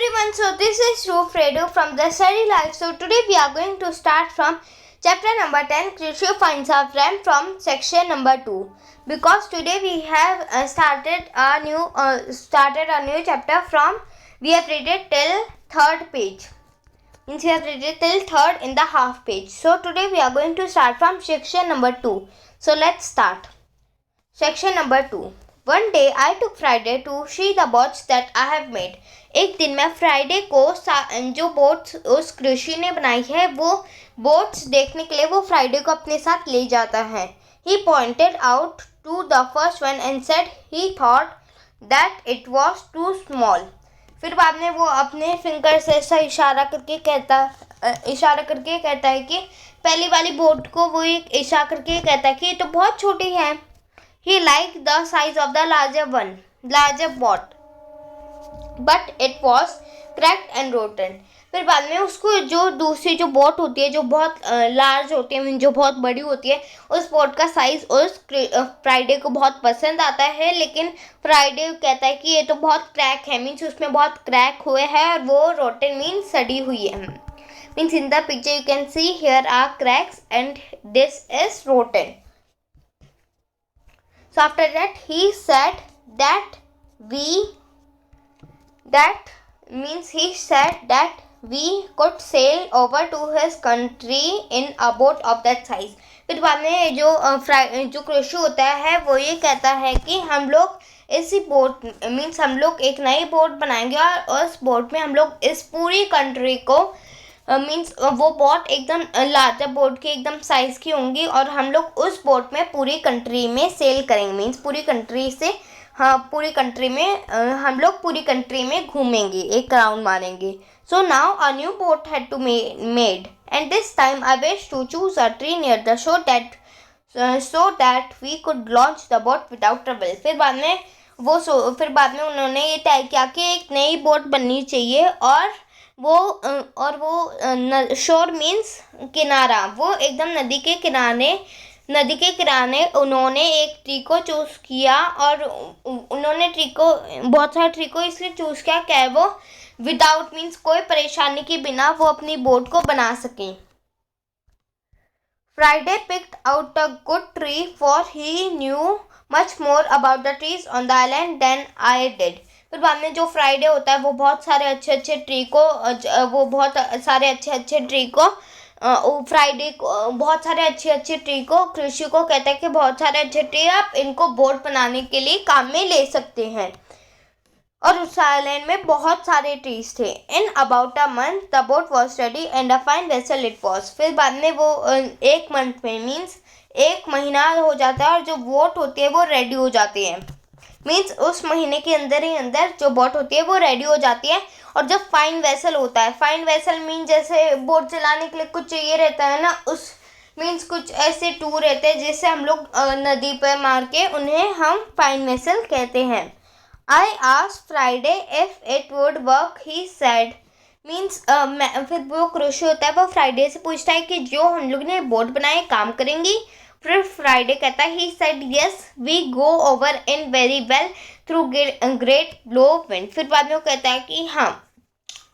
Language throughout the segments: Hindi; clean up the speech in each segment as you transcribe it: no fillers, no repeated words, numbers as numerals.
everyone, so this is Roof Redu from the Study Life. So today we are going to start from chapter number 10, Crucial Finds of RAM, from section number 2. Because today we have started a new chapter from, we have read it till third page. Means we have read it till third in the half page. So today we are going to start from section number 2. So let's start. Section number 2. One day I took Friday to see the boats that I have made. एक दिन मैं फ्राइडे को जो बोट्स उस कृषि ने बनाई है वो बोट्स देखने के लिए वो फ्राइडे को अपने साथ ले जाता है. He pointed out to the first one and said he thought that it was too small. फिर बाद में वो अपने फिंगर से ऐसा इशारा करके कहता है कि पहली वाली बोट को वो एक इशारा करके कहता है कि ये तो बहुत छोटी है. He liked the size of the larger boat, but it was cracked and rotten. फिर बाद में उसको जो दूसरी जो बोट होती है जो बहुत लार्ज होती है, जो बहुत बड़ी होती है, उस बोट का साइज़ उस फ्राइडे को बहुत पसंद आता है. लेकिन फ्राइडे कहता है कि ये तो बहुत क्रैक है, मीन्स उसमें बहुत क्रैक हुए हैं और वो रोटन मीन्स सड़ी हुई है. Means in the picture you can see here are cracks and this is rotten. So after that he said that we could sail over to his country in a boat of that size. फिर बाद में जो कृषि होता है वो ये कहता है कि हम लोग इसी बोट मीन्स हम लोग एक नई बोट बनाएंगे और उस बोट में हम लोग इस पूरी कंट्री को मीन्स वो बोट एकदम लार्जर बोट की एकदम साइज़ की होंगी और हम लोग उस बोट में पूरी कंट्री में सेल करेंगे. मीन्स पूरी कंट्री में हम लोग पूरी कंट्री में घूमेंगे, एक राउंड मारेंगे. So now a new boat had to made and this time I wish to choose a tree near the shore that we could launch the boat without trouble. फिर बाद में उन्होंने ये तय किया कि एक नई बोट बननी चाहिए और वो शोर मीन्स किनारा, वो एकदम नदी के किनारे उन्होंने एक ट्री को चूज़ किया और उन्होंने बहुत सारे ट्री को इसलिए चूज़ किया कि वो विदाउट मीन्स कोई परेशानी के बिना वो अपनी बोट को बना सकें. Friday picked out a good tree for he knew much more about the trees on the island than I did. फिर बाद में जो फ्राइडे होता है वो बहुत सारे अच्छे ट्री को कृषि को कहता है कि बहुत सारे अच्छे ट्री आप इनको बोट बनाने के लिए काम में ले सकते हैं. और उस आइलैंड में बहुत सारे ट्रीज थे. In about a month the boat was ready and a fine vessel it was. फिर बाद में वो एक मंथ में मीन्स एक महीना हो जाता है और जो बोट होती है वो रेडी हो जाती है. मीन्स उस महीने के अंदर ही अंदर जो बोट होती है वो रेडी हो जाती है. और जब फाइन वेसल होता है, फाइन वेसल मीन्स जैसे बोट चलाने के लिए कुछ चाहिए रहता है ना, उस मीन्स कुछ ऐसे टूर रहते हैं जिससे हम लोग नदी पर मार के उन्हें हम फाइन वेसल कहते हैं. I asked Friday if it would work, he said. Means फिर वो कृषि होता है वो फ्राइडे से पूछता है कि जो हम लोग ने बोट बनाए काम करेंगी. फिर फ्राइडे कहता है he said yes we go over in very well through great blow wind. फिर बाद में वो कहता है कि हाँ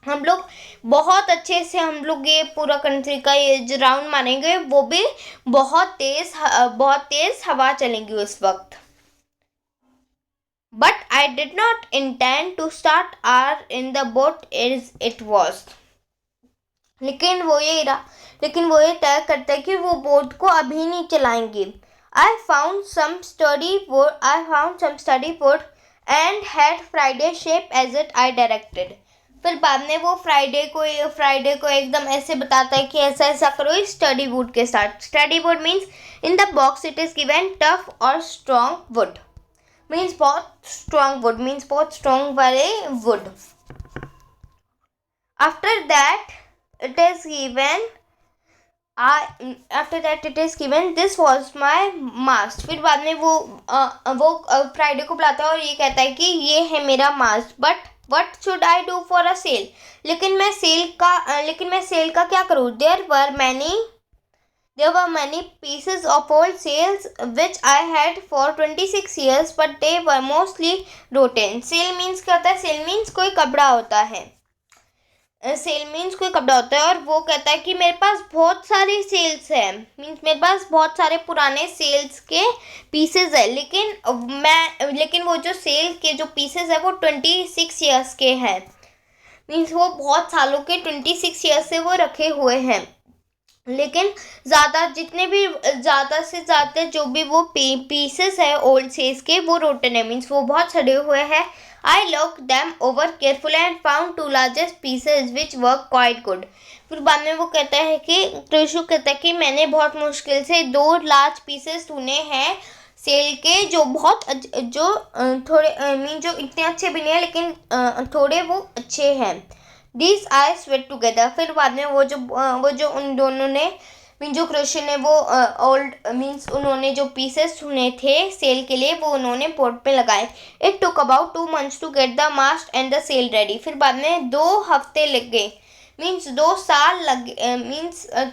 हम लोग बहुत अच्छे से हम लोग ये पूरा कंट्री का ये जो राउंड मारेंगे वो भी बहुत तेज़ हवा चलेंगी उस वक्त. But I did not intend to start in the boat as it was. लेकिन वो ये तय करता है कि वो बोट को अभी नहीं चलाएंगे. I found some sturdy wood and had Friday shape as it I directed. फिर बाद में वो फ्राइडे को एकदम ऐसे बताता है कि ऐसा करो इस स्टडी वुड के साथ. Study would means in the box it is given tough और स्ट्रॉन्ग वुड. मीन्स बहुत स्ट्रॉन्ग वुड मीन्स बहुत स्ट्रॉन्ग वाले would. After that it is given this was my mast. फिर बाद में वो फ्राइडे को बुलाता है और ये कहता है कि ये है मेरा मास्ट. But what should I do for a sail? लेकिन मैं सेल का क्या करूँ? There were many pieces of old sails which I had for 26 years, but they were mostly rotten. Sail means क्या होता है? Sail means कोई कपड़ा होता है. सेल मीन्स कोई कपड़ा होता है और वो कहता है कि मेरे पास बहुत सारी सेल्स है, मीन्स मेरे पास बहुत सारे पुराने सेल्स के पीसेस है, लेकिन वो जो सेल के जो पीसेस है वो 26 ईयर्स के हैं, मीन्स वो बहुत सालों के 26 ईयर्स से वो रखे हुए हैं, लेकिन ज़्यादा से ज़्यादा जो भी वो पीसेस है ओल्ड सेल्स के वो रोटन है, मीन्स वो बहुत सड़े हुए हैं. I looked them over carefully and found two largest pieces which were quite good. फिर बाद में वो कहता है कि कृषु कहता है कि मैंने बहुत मुश्किल से 2 लार्ज पीसेस चुने हैं सेल के जो थोड़े जो इतने अच्छे भी नहीं है लेकिन थोड़े वो अच्छे हैं. These I sweat together. फिर बाद में वो जो उन दोनों ने जो कृषि ने वो उन्होंने जो पीसेस चुने थे सेल के लिए वो उन्होंने बोर्ड पे लगाए. It took about 2 months to get the mast and the sail ready. फिर बाद में 2 हफ्ते लगे, 2 साल लगे,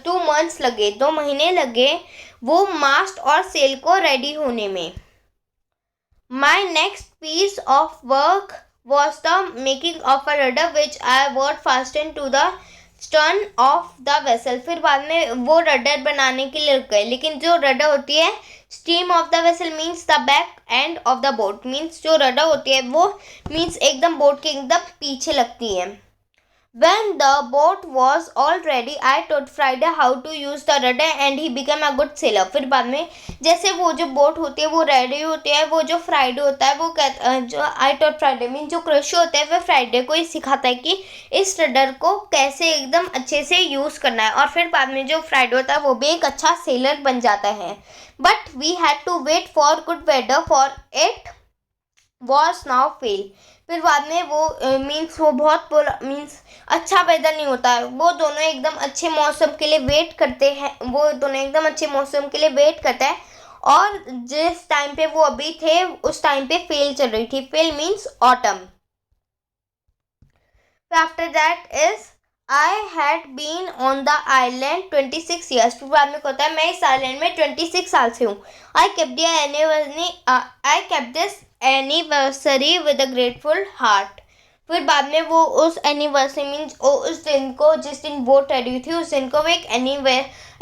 2 months लगे, 2 महीने लगे वो मास्ट और सेल को रेडी होने में. My next piece of work was the making of a rudder which I was fasten to the stern of the vessel. फिर बाद में वो रडर बनाने के लिए रुक गए, लेकिन जो रडर होती है steam of the vessel means the back end of the boat, means जो रडर होती है वो एकदम बोट के एकदम पीछे लगती है. When the boat was all ready, I taught Friday how to use the rudder and he became a good sailor. फिर बाद में जैसे वो जो बोट होती है वो रेडी होती है, वो जो फ्राइडे होता है वो जो I taught Friday मीन जो कृषि होता है वह फ्राइडे को ही सिखाता है कि इस रडर को कैसे एकदम अच्छे से यूज़ करना है, और फिर बाद में जो फ्राइडे होता है वो भी एक अच्छा सेलर बन जाता है. But we had to wait for good weather for it was now fall. फिर बाद में वो वो बहुत अच्छा वेदर नहीं होता है, वो दोनों एकदम अच्छे मौसम के लिए वेट करते हैं, और जिस टाइम पे वो अभी थे उस टाइम पे फेल चल रही थी. Fall means autumn. After that is I had been on the island 26 years. फिर बाद में कहता है मैं इस आइलैंड में 26 साल से हूँ. I kept this anniversary with a grateful heart. फिर बाद में वो उस एनिवर्सरी मीन्स उस दिन को जिस दिन बोट रेडी थी उस दिन को वो एक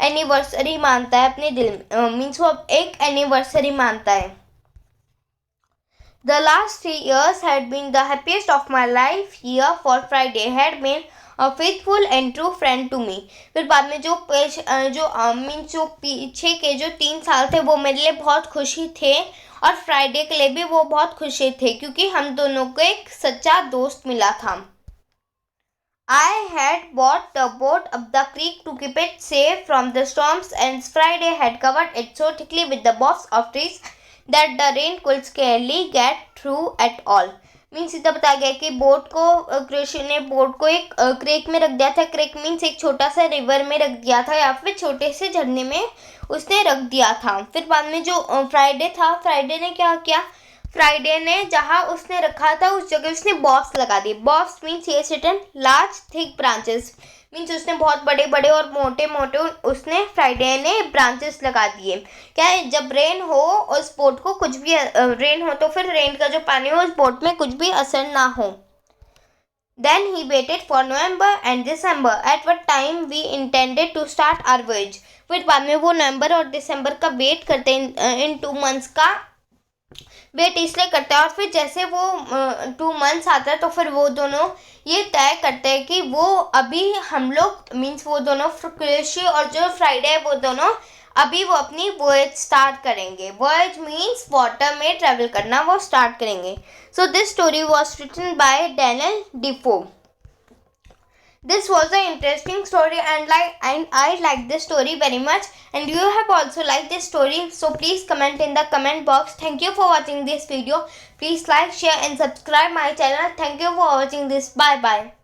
एनिवर्सरी मानता है अपने दिल में, वो एक एनिवर्सरी मानता है. The last 3 years had been the happiest of my life here, for Friday had been a faithful and true friend to me. फिर बाद में जो पीछे के जो 3 साल थे वो मेरे लिए बहुत खुशी थे, और फ्राइडे के लिए भी वो बहुत खुशी थे क्योंकि हम दोनों को एक सच्चा दोस्त मिला था. I had bought the boat up the creek to keep it safe from the storms, and Friday had covered it so thickly with the boughs of trees that the rain could scarcely get through at all. Means इतना बताया गया कि बोट को कृषि ने बोट को एक क्रेक में रख दिया था. क्रेक मीन्स एक छोटा सा रिवर में रख दिया था या फिर छोटे से झरने में उसने रख दिया था. फिर बाद में जो फ्राइडे था, फ्राइडे ने क्या किया, फ्राइडे ने जहाँ उसने रखा था उस जगह उसने बॉब्स लगा दिए. बॉब्स मीन्स ये certain large thick branches, means उसने बहुत बड़े बड़े और मोटे मोटे उसने फ्राइडे ने ब्रांचेस लगा दिए. क्या है, जब रेन हो उस बोट को कुछ भी रेन हो तो फिर रेन का जो पानी हो उस बोट में कुछ भी असर ना हो. Then he waited for November and December, at what time we intended to start our voyage. फिर बाद में वो नवंबर और दिसंबर का वेट करते हैं, इन 2 months का वेट इसलिए करते हैं, और फिर जैसे वो 2 months आता है तो फिर वो दोनों ये तय करते हैं कि वो अभी हम लोग मीन्स वो दोनों कृषि और जो फ्राइडे है वो दोनों अभी वो अपनी वॉयज स्टार्ट करेंगे. वॉयज मीन्स वाटर में ट्रैवल करना, वो स्टार्ट करेंगे. So this story was written by Daniel Defoe. This was an interesting story and I like this story very much, and you have also liked this story, so please comment in the comment box. Thank you for watching this video. Please like, share and subscribe my channel. Thank you for watching this. Bye bye.